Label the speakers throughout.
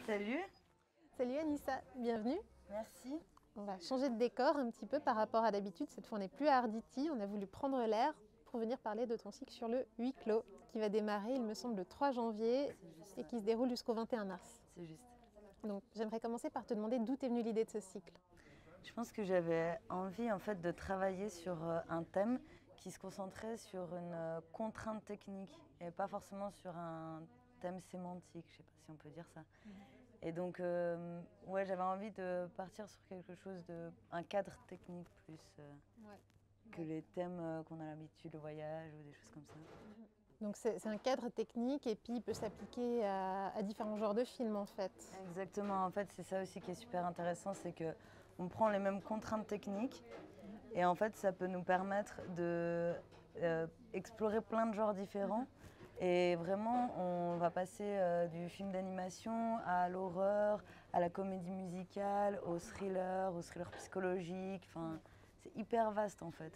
Speaker 1: Salut.
Speaker 2: Salut Anissa, bienvenue.
Speaker 1: Merci.
Speaker 2: On va changer de décor un petit peu par rapport à d'habitude. Cette fois, on n'est plus à Arditi, on a voulu prendre l'air pour venir parler de ton cycle sur le huis clos, qui va démarrer, il me semble, le 3 janvier et qui se déroule jusqu'au 21 mars.
Speaker 1: C'est juste.
Speaker 2: Donc, j'aimerais commencer par te demander d'où t'est venue l'idée de ce cycle.
Speaker 1: Je pense que j'avais envie en fait de travailler sur un thème qui se concentrait sur une contrainte technique et pas forcément sur un thème sémantique, je sais pas si on peut dire ça. Et donc ouais, j'avais envie de partir sur quelque chose un cadre technique plus que les thèmes qu'on a l'habitude, le voyage ou des choses comme ça.
Speaker 2: Donc c'est un cadre technique et puis il peut s'appliquer à différents genres de films en fait.
Speaker 1: Exactement, en fait c'est ça aussi qui est super intéressant, c'est que on prend les mêmes contraintes techniques et en fait ça peut nous permettre de explorer plein de genres différents. Et vraiment, on va passer du film d'animation à l'horreur, à la comédie musicale, au thriller psychologique. Enfin, c'est hyper vaste en fait.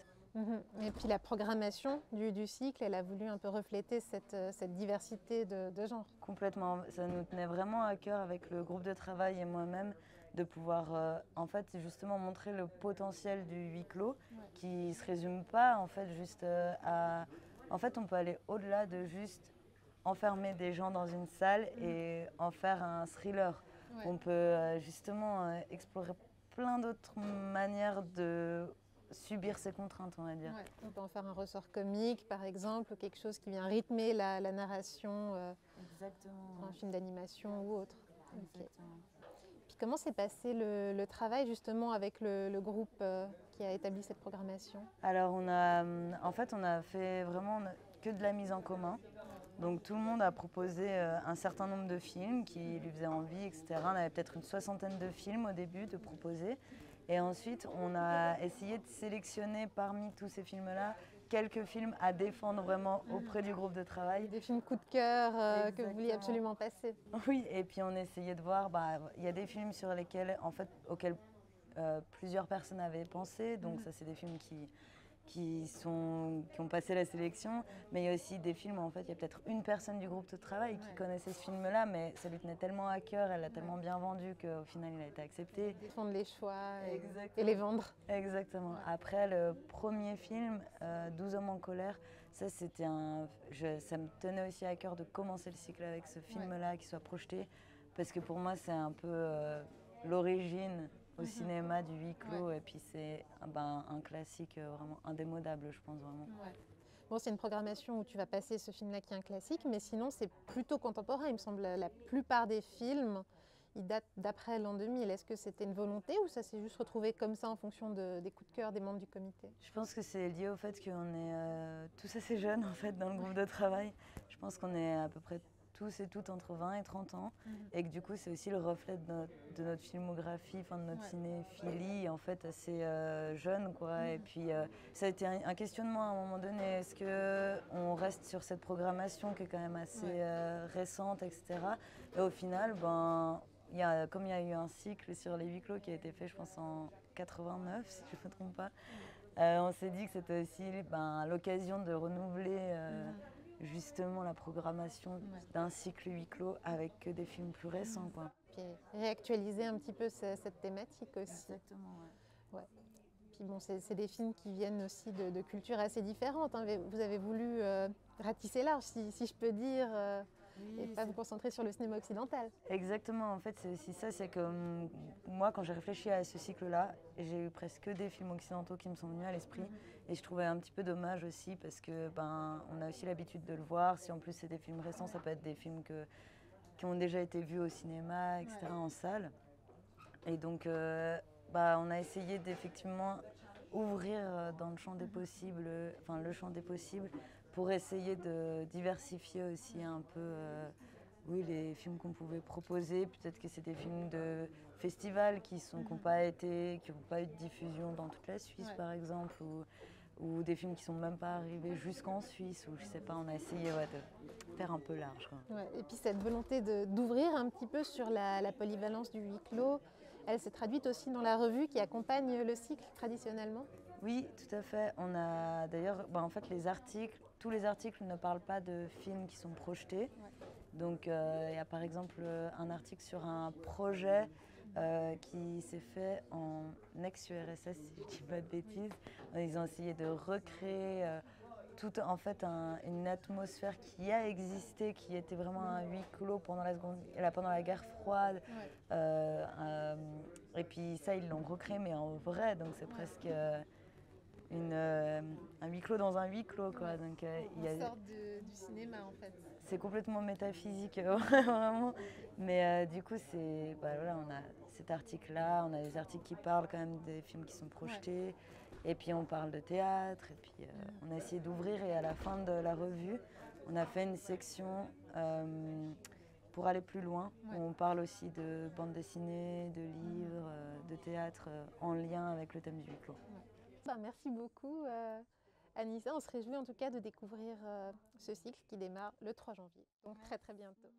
Speaker 2: Et puis la programmation du cycle, elle a voulu un peu refléter cette diversité de genres.
Speaker 1: Complètement. Ça nous tenait vraiment à cœur avec le groupe de travail et moi-même de pouvoir en fait justement montrer le potentiel du huis clos qui ne se résume pas en fait juste à... En fait, on peut aller au-delà de juste enfermer des gens dans une salle et en faire un thriller. Ouais. On peut justement explorer plein d'autres manières de subir ces contraintes, on va dire.
Speaker 2: Ouais. On peut en faire un ressort comique, par exemple, ou quelque chose qui vient rythmer la narration pour un film d'animation ou autre.
Speaker 1: Exactement.
Speaker 2: Okay. Puis comment s'est passé le travail justement avec le groupe qui a établi cette programmation?
Speaker 1: Alors on a fait vraiment que de la mise en commun. Donc tout le monde a proposé un certain nombre de films qui lui faisaient envie, etc. On avait peut-être une soixantaine de films au début de proposer. Et ensuite, on a essayé de sélectionner parmi tous ces films-là quelques films à défendre vraiment auprès du groupe de travail.
Speaker 2: Des films coup de cœur que vous vouliez absolument passer.
Speaker 1: Oui, et puis on essayait de voir, y a des films sur lesquels, auxquels plusieurs personnes avaient pensé. Donc ça, c'est des films qui ont passé la sélection, mais il y a aussi des films où en fait il y a peut-être une personne du groupe de travail qui connaissait ce film-là, mais ça lui tenait tellement à cœur, elle l'a tellement bien vendu qu'au final il a été accepté.
Speaker 2: Défendre les choix et les vendre.
Speaker 1: Exactement. Après le premier film, 12 hommes en colère, ça me tenait aussi à cœur de commencer le cycle avec ce film-là qui soit projeté, parce que pour moi c'est un peu l'origine au cinéma du huis clos et puis c'est un classique vraiment indémodable, je pense vraiment.
Speaker 2: Ouais. Bon, c'est une programmation où tu vas passer ce film-là qui est un classique, mais sinon c'est plutôt contemporain. Il me semble la plupart des films, ils datent d'après l'an 2000. Est-ce que c'était une volonté ou ça s'est juste retrouvé comme ça en fonction des coups de cœur des membres du comité?
Speaker 1: Je pense que c'est lié au fait qu'on est tous assez jeunes en fait dans le groupe de travail. Je pense qu'on est à peu près tous et toutes entre 20 et 30 ans et que du coup c'est aussi le reflet de notre filmographie, de notre cinéphilie en fait assez jeune quoi. Et puis ça a été un questionnement à un moment donné, est-ce qu'on reste sur cette programmation qui est quand même assez récente, etc. Et au final, comme il y a eu un cycle sur les huis clos qui a été fait je pense en 89 si je ne me trompe pas, on s'est dit que c'était aussi l'occasion de renouveler justement la programmation d'un cycle huis clos avec que des films plus récents. Quoi.
Speaker 2: Puis réactualiser un petit peu cette thématique aussi.
Speaker 1: Exactement,
Speaker 2: ouais. Puis bon, c'est des films qui viennent aussi de cultures assez différentes. Hein. Vous avez voulu ratisser large, si je peux dire, et pas vous concentrer sur le cinéma occidental.
Speaker 1: Exactement, en fait c'est aussi ça, c'est que moi quand j'ai réfléchi à ce cycle-là, j'ai eu presque des films occidentaux qui me sont venus à l'esprit et je trouvais un petit peu dommage aussi parce que on a aussi l'habitude de le voir, si en plus c'est des films récents, ça peut être des films qui ont déjà été vus au cinéma, etc. en salle. Et donc on a essayé d'effectivement ouvrir dans le champ des possibles, le champ des possibles, pour essayer de diversifier aussi un peu les films qu'on pouvait proposer. Peut-être que c'est des films de festivals qui n'ont pas eu de diffusion dans toute la Suisse par exemple, ou des films qui sont même pas arrivés jusqu'en Suisse, ou je sais pas, on a essayé de faire un peu large. Quoi.
Speaker 2: Ouais, et puis cette volonté d'ouvrir un petit peu sur la polyvalence du huis clos, elle s'est traduite aussi dans la revue qui accompagne le cycle traditionnellement?
Speaker 1: Oui, tout à fait. On a d'ailleurs, en fait, tous les articles ne parlent pas de films qui sont projetés, Donc il y a par exemple un article sur un projet qui s'est fait en ex-URSS, si je ne dis pas de bêtises. Ils ont essayé de recréer toute en fait une atmosphère qui a existé, qui était vraiment un huis clos pendant la guerre froide.
Speaker 2: Ouais.
Speaker 1: Et puis ça, ils l'ont recréé, mais en vrai, donc c'est presque un huis clos dans un huis clos, quoi.
Speaker 2: Ouais.
Speaker 1: Donc,
Speaker 2: On sort du cinéma en fait.
Speaker 1: c'est complètement métaphysique, vraiment. Mais du coup, voilà, on a cet article-là, on a des articles qui parlent quand même des films qui sont projetés. Ouais. Et puis on parle de théâtre, et puis on a essayé d'ouvrir, et à la fin de la revue, on a fait une section pour aller plus loin, où on parle aussi de bande dessinée, de livres, de théâtre, en lien avec le thème du huis clos.
Speaker 2: Ouais. Merci beaucoup Anissa, on se réjouit en tout cas de découvrir ce cycle qui démarre le 3 janvier, donc très très bientôt.